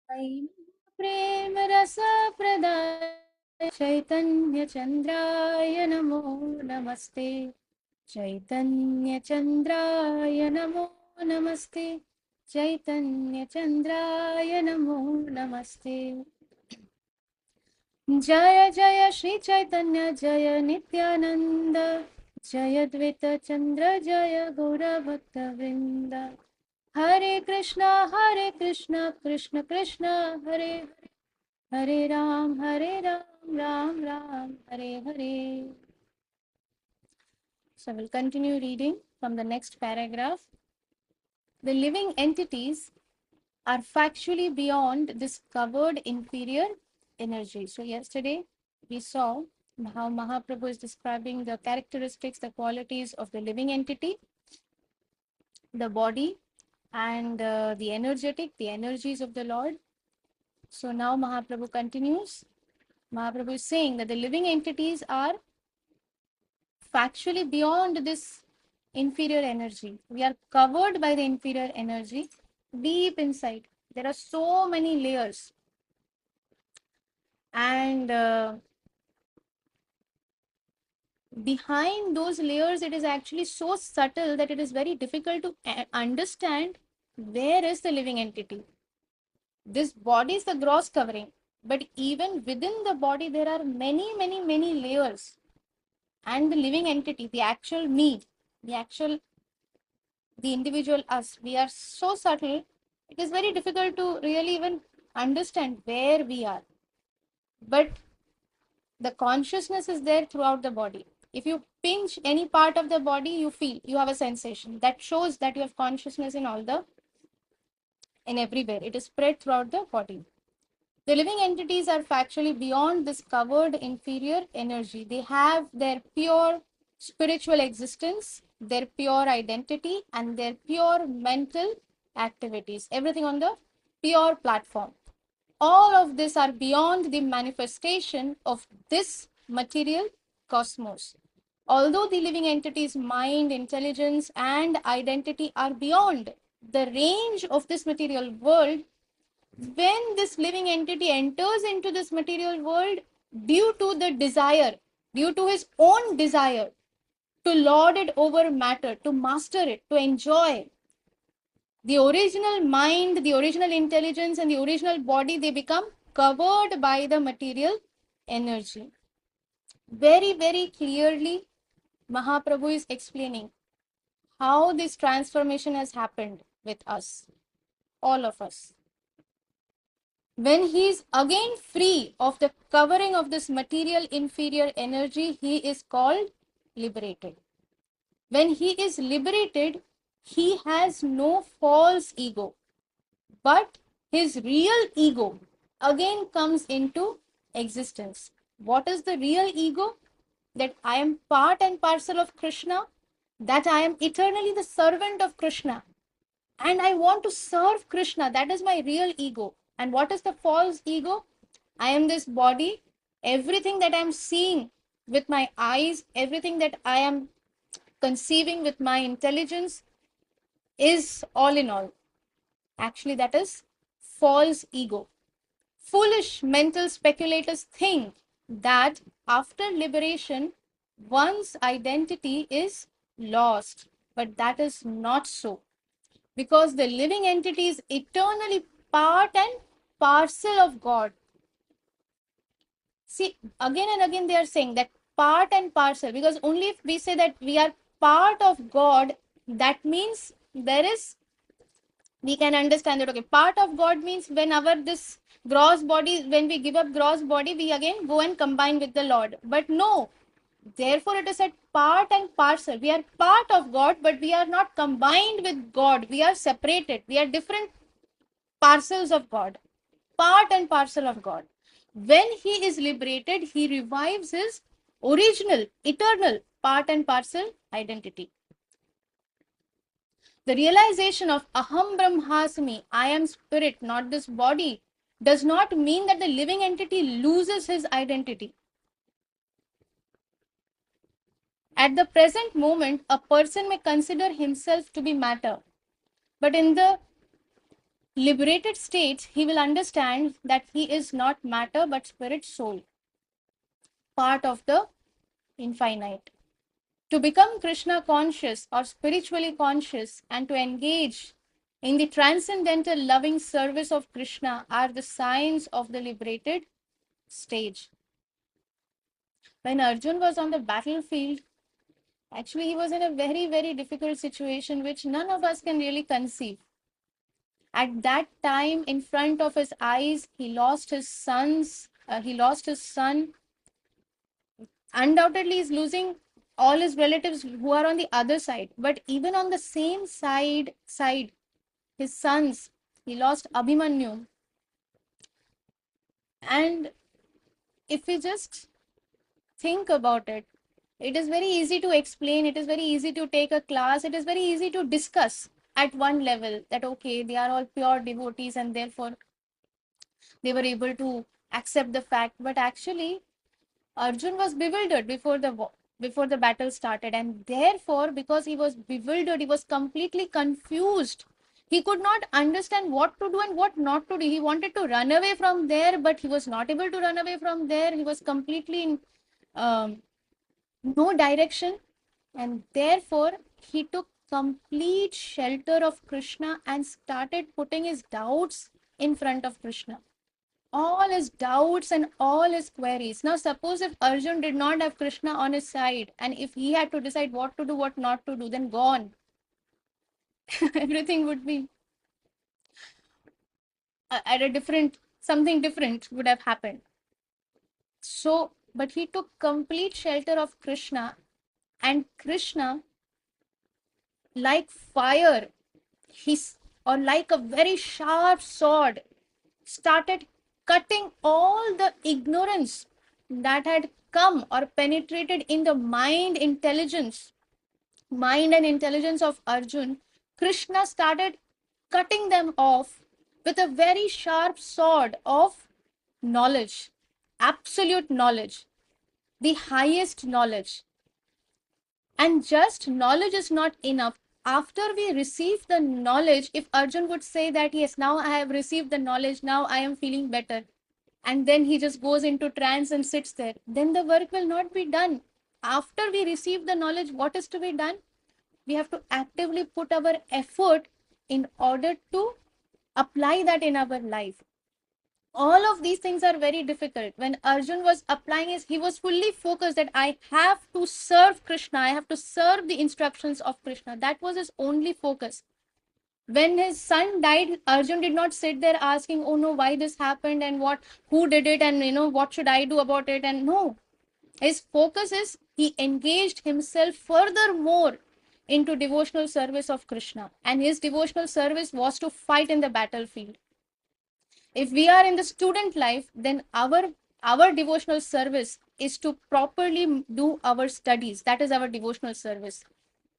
प्रेम रस प्रदाय चैतन्य चंद्राय नमो नमस्ते। चैतन्य चंद्राय नमो नमस्ते। चैतन्य चंद्राय नमो नमस्ते। जय जय श्री चैतन्य जय नित्यानंद। जय द्वैत चंद्र जय गौरभक्त वृंद। हरे Krishna Krishna Krishna Hare Hare Ram Ram Ram Hare Hare. So we'll continue reading from the next paragraph. The living entities are factually beyond this covered inferior energy. So yesterday we saw how Mahaprabhu is describing the characteristics, the qualities of the living entity, the body, and the energies of the Lord. So now Mahaprabhu continues. Mahaprabhu is saying that the living entities are factually beyond this inferior energy. We are covered by the inferior energy deep inside. There are so many layers, and behind those layers, it is actually so subtle that it is very difficult to understand where is the living entity. This body is the gross covering, but even within the body, there are many layers. And the living entity, the actual me, the individual us, we are so subtle, it is very difficult to really even understand where we are. But the consciousness is there throughout the body. If you pinch any part of the body, you feel, you have a sensation that shows that you have consciousness in everywhere. It is spread throughout the body. The living entities are factually beyond this covered inferior energy. They have their pure spiritual existence, their pure identity, and their pure mental activities. Everything on the pure platform. All of this are beyond the manifestation of this material cosmos. Although the living entity's mind, intelligence, and identity are beyond the range of this material world, when this living entity enters into this material world due to the desire, due to his own desire to lord it over matter, to master it, to enjoy, the original mind, the original intelligence, and the original body, they become covered by the material energy. Very clearly, Mahaprabhu is explaining how this transformation has happened with us, all of us. When he is again free of the covering of this material inferior energy, he is called liberated. When he is liberated, he has no false ego, but his real ego again comes into existence. What is the real ego? That I am part and parcel of Krishna, that I am eternally the servant of Krishna, and I want to serve Krishna. That is my real ego. And what is the false ego? I am this body. Everything that I am seeing with my eyes, everything that I am conceiving with my intelligence is all in all. Actually, that is false ego. Foolish mental speculators think that after liberation, one's identity is lost. But that is not so. Because the living entity is eternally part and parcel of God. See, again and again they are saying that part and parcel, because only if we say that we are part of God, that means we can understand that, okay, part of God means when this gross body, when we give up gross body, we again go and combine with the Lord. But no, therefore it is said part and parcel. We are part of God, but we are not combined with God. We are separated. We are different parcels of God, part and parcel of God. When he is liberated, he revives his original, eternal part and parcel identity. The realization of Aham Brahmasmi, I am spirit, not this body, does not mean that the living entity loses his identity. At the present moment, a person may consider himself to be matter, but in the liberated state, he will understand that he is not matter but spirit soul, part of the infinite. To become Krishna conscious or spiritually conscious and to engage in the transcendental loving service of Krishna are the signs of the liberated stage. When Arjun was on the battlefield, actually he was in a very, very difficult situation which none of us can really conceive. At that time, in front of his eyes, he lost his sons. He lost his son. Undoubtedly, he's losing all his relatives who are on the other side. But even on the same side, his sons, he lost Abhimanyu. And if we just think about it, it is very easy to explain. It is very easy to take a class. It is very easy to discuss at one level that okay, they are all pure devotees and therefore they were able to accept the fact. But actually, Arjun was bewildered before the battle started, and therefore, because he was bewildered, he was completely confused. He could not understand what to do and what not to do. He wanted to run away from there, but he was not able to run away from there. He was completely in um, no direction, and therefore he took complete shelter of Krishna and started putting his doubts in front of Krishna, all his doubts and all his queries. Now, suppose if Arjun did not have Krishna on his side and if he had to decide what to do, what not to do, then gone. Everything would be at a different, something different would have happened. So, but he took complete shelter of Krishna, and Krishna, like fire, his or like a very sharp sword, started cutting all the ignorance that had come or penetrated in the mind and intelligence of Arjun. Krishna started cutting them off with a very sharp sword of knowledge, absolute knowledge, the highest knowledge. And just knowledge is not enough. After we receive the knowledge, if Arjun would say that, yes, now I have received the knowledge, now I am feeling better, and then he just goes into trance and sits there, then the work will not be done. After we receive the knowledge, what is to be done? We have to actively put our effort in order to apply that in our life. All of these things are very difficult. When Arjun was applying his, he was fully focused that I have to serve Krishna, I have to serve the instructions of Krishna. That was his only focus. When his son died, Arjun did not sit there asking, oh no, why this happened and what, who did it, and what should I do about it. And no, his focus is he engaged himself furthermore into devotional service of Krishna, and his devotional service was to fight in the battlefield. If we are in the student life, then our devotional service is to properly do our studies. That is our devotional service.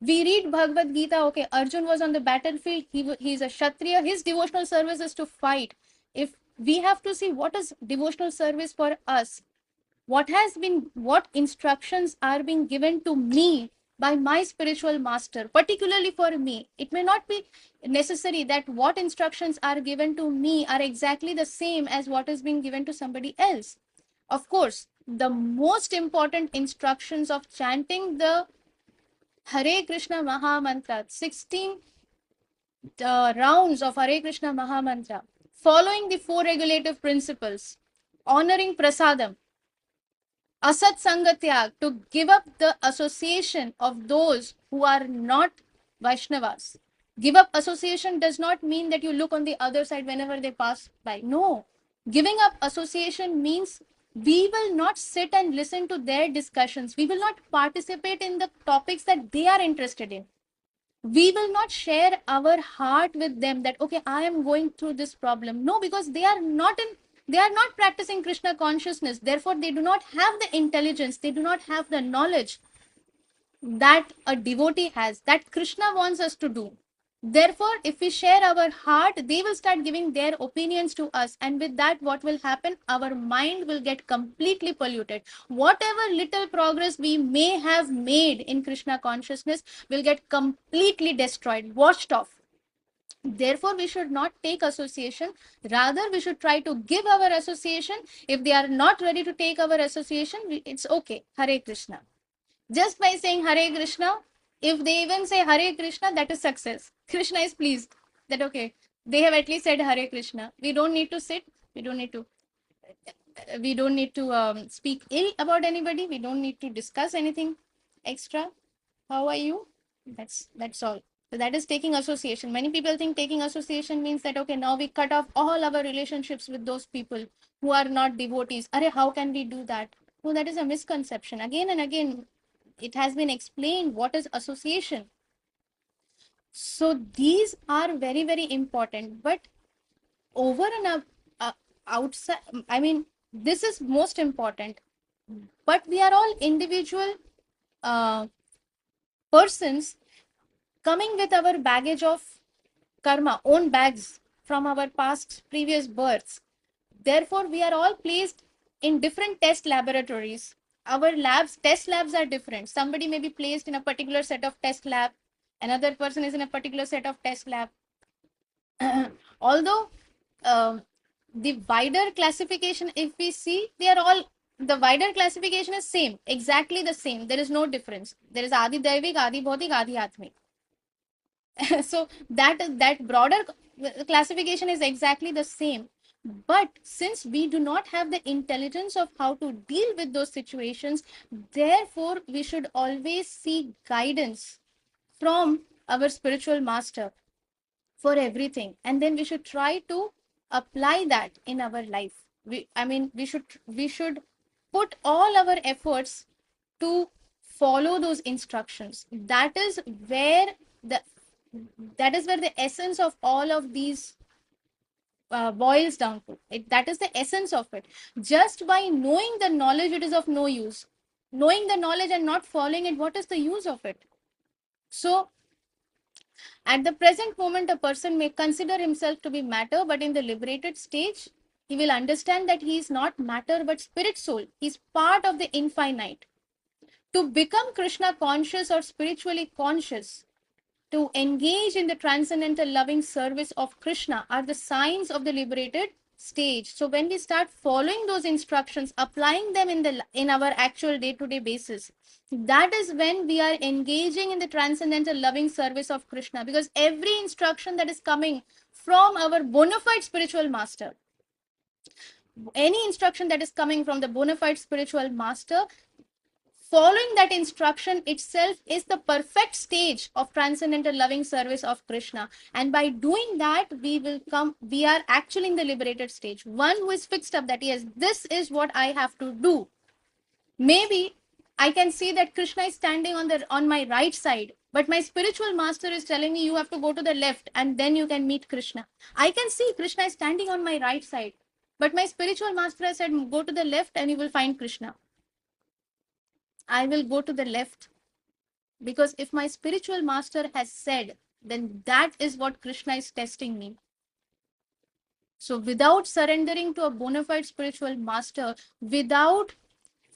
We read Bhagavad Gita. Okay, Arjun was on the battlefield. He is a Kshatriya. His devotional service is to fight. If we have to see what is devotional service for us, what instructions are being given to me by my spiritual master, particularly for me. It may not be necessary that what instructions are given to me are exactly the same as what is being given to somebody else. Of course, the most important instructions of chanting the Hare Krishna Maha Mantra, 16 rounds of Hare Krishna Maha Mantra, following the four regulative principles, honoring prasadam, asat sangatyag, to give up the association of those who are not Vaishnavas. Give up association does not mean that you look on the other side whenever they pass by. No. Giving up association means we will not sit and listen to their discussions. We will not participate in the topics that they are interested in. We will not share our heart with them that okay, I am going through this problem. No, because they are not practicing Krishna consciousness. Therefore they do not have the intelligence, they do not have the knowledge that a devotee has, that Krishna wants us to do. Therefore, if we share our heart, they will start giving their opinions to us. And with that, what will happen? Our mind will get completely polluted. Whatever little progress we may have made in Krishna consciousness will get completely destroyed, washed off. Therefore, we should not take association. Rather, we should try to give our association. If they are not ready to take our association, it's okay. Hare Krishna. Just by saying Hare Krishna, if they even say Hare Krishna, that is success. Krishna is pleased that okay, they have at least said Hare Krishna. We don't need to sit. We don't need to. We don't need to speak ill about anybody. We don't need to discuss anything extra. How are you? That's all. So that is taking association. Many people think taking association means that okay, now we cut off all our relationships with those people who are not devotees. Arey, how can we do that? No, that is a misconception. Again and again, it has been explained what is association. So these are very, very important. But over and outside, I mean, this is most important. But we are all individual uh, persons coming with our baggage of karma, own bags from our past previous births. Therefore, we are all placed in different test laboratories. Our test labs are different. Somebody may be placed in a particular set of test lab, another person is in a particular set of test lab. Although the wider classification, if we see, they are all, the wider classification is same, exactly the same. There is no difference. There is Adi Daivik, Adi Bhautik, Adi Atmik. So that broader classification is exactly the same. But since we do not have the intelligence of how to deal with those situations, therefore we should always seek guidance from our spiritual master for everything, and then we should try to apply that in our life. We should put all our efforts to follow those instructions. Where the that is where the essence of all of these boils down to it. That is the essence of it. Just by knowing the knowledge, it is of no use. Knowing the knowledge and not following it, what is the use of it? So at the present moment, a person may consider himself to be matter, but in the liberated stage, he will understand that he is not matter but spirit soul. He is part of the infinite. To become Krishna conscious or spiritually conscious, to engage in the transcendental loving service of Krishna are the signs of the liberated stage. So when we start following those instructions, applying them in our actual day-to-day basis, that is when we are engaging in the transcendental loving service of Krishna, because every instruction that is coming from our bona fide spiritual master, any instruction that is coming from the bona fide spiritual master, following that instruction itself is the perfect stage of transcendental loving service of Krishna. And by doing that, we are actually in the liberated stage. One who is fixed up that, yes, this is what I have to do. Maybe I can see that Krishna is standing on my right side, but my spiritual master is telling me you have to go to the left and then you can meet Krishna. I can see Krishna is standing on my right side, but my spiritual master has said go to the left and you will find Krishna. I will go to the left, because if my spiritual master has said, then that is what Krishna is testing me. So without surrendering to a bona fide spiritual master, without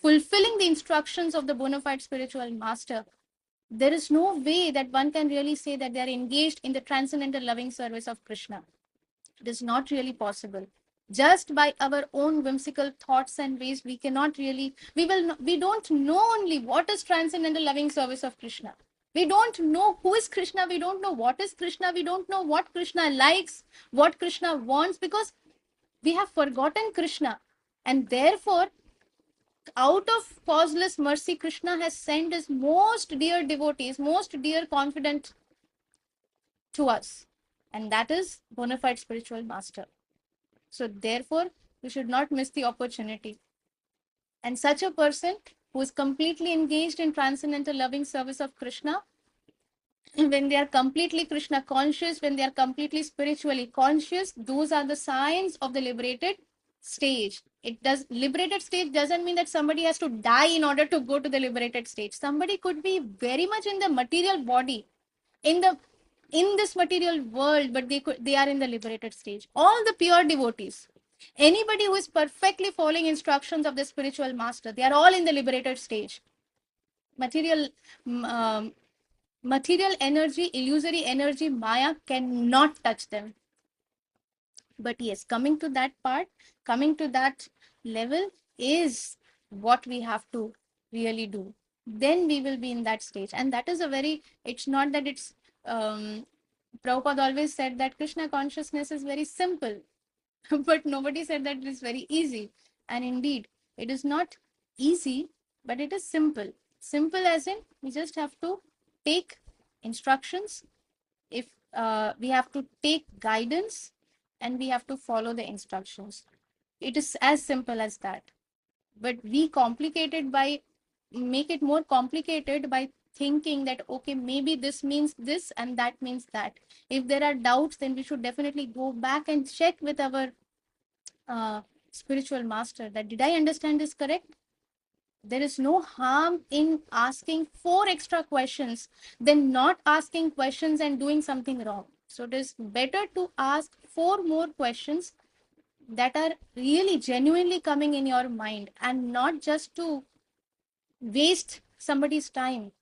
fulfilling the instructions of the bona fide spiritual master, there is no way that one can really say that they are engaged in the transcendental loving service of Krishna. It is not really possible. Just by our own whimsical thoughts and ways, we cannot really, we don't know only what is transcendental loving service of Krishna. We don't know who is Krishna. We don't know what is Krishna. We don't know what Krishna likes, what Krishna wants, because we have forgotten Krishna. And therefore, out of causeless mercy, Krishna has sent his most dear devotees, most dear confidant to us. And that is bona fide spiritual master. So therefore, we should not miss the opportunity. And such a person who is completely engaged in transcendental loving service of Krishna, when they are completely Krishna conscious, when they are completely spiritually conscious, those are the signs of the liberated stage. Liberated stage doesn't mean that somebody has to die in order to go to the liberated stage. Somebody could be very much in the material body, in this material world, but they are in the liberated stage. All the pure devotees, anybody who is perfectly following instructions of the spiritual master, they are all in the liberated stage. Material Material energy, illusory energy, Maya cannot touch them. But yes, coming to that part, coming to that level is what we have to really do. Then we will be in that stage. And that is a very, it's not that it's, Prabhupada always said that Krishna consciousness is very simple, but nobody said that it is very easy. And indeed, it is not easy, but it is simple. Simple as in, we just have to take instructions. If we have to take guidance, and we have to follow the instructions. It is as simple as that. But we complicate it by, make it more complicated by thinking that, okay, maybe this means this and that means that. If there are doubts, then we should definitely go back and check with our spiritual master that, did I understand this correct? There is no harm in asking 4 extra questions than not asking questions and doing something wrong. So it is better to ask 4 more questions that are really genuinely coming in your mind, and not just to waste somebody's time,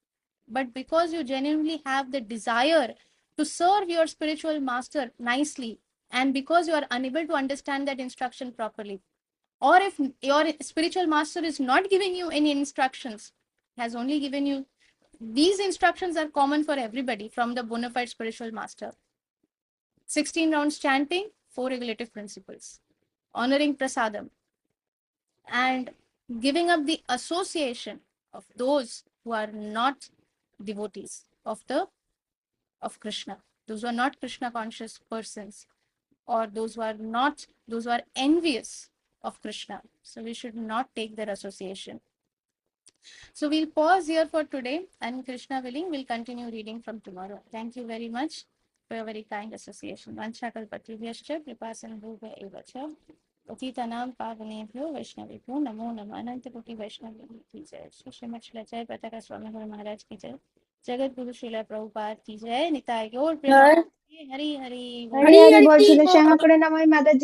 but because you genuinely have the desire to serve your spiritual master nicely, and because you are unable to understand that instruction properly, or if your spiritual master is not giving you any instructions, has only given you, these instructions are common for everybody from the bona fide spiritual master: 16 rounds chanting, 4 regulative principles, honoring prasadam, and giving up the association of those who are not devotees of Krishna, those who are not Krishna conscious persons, or those who are envious of Krishna. So we should not take their association. So we'll pause here for today, and Krishna willing, we'll continue reading from tomorrow. Thank you very much for your very kind association. Vanchakalpatrubhyascha कृपासिन्धुभ्य पतितनां पावनेभ्यो वैष्णवेभ्यो नमो नमः। अनंत कोटि वैष्णव की जय। श्री श्रीमद शिलाचार्य पताका स्वामी गुरु महाराज की जय। जगत गुरु श्रीला प्रभुपाद की जय। निताय गौर प्रेम। हरि हरि हरि हरि बोल। श्यामा माताजी।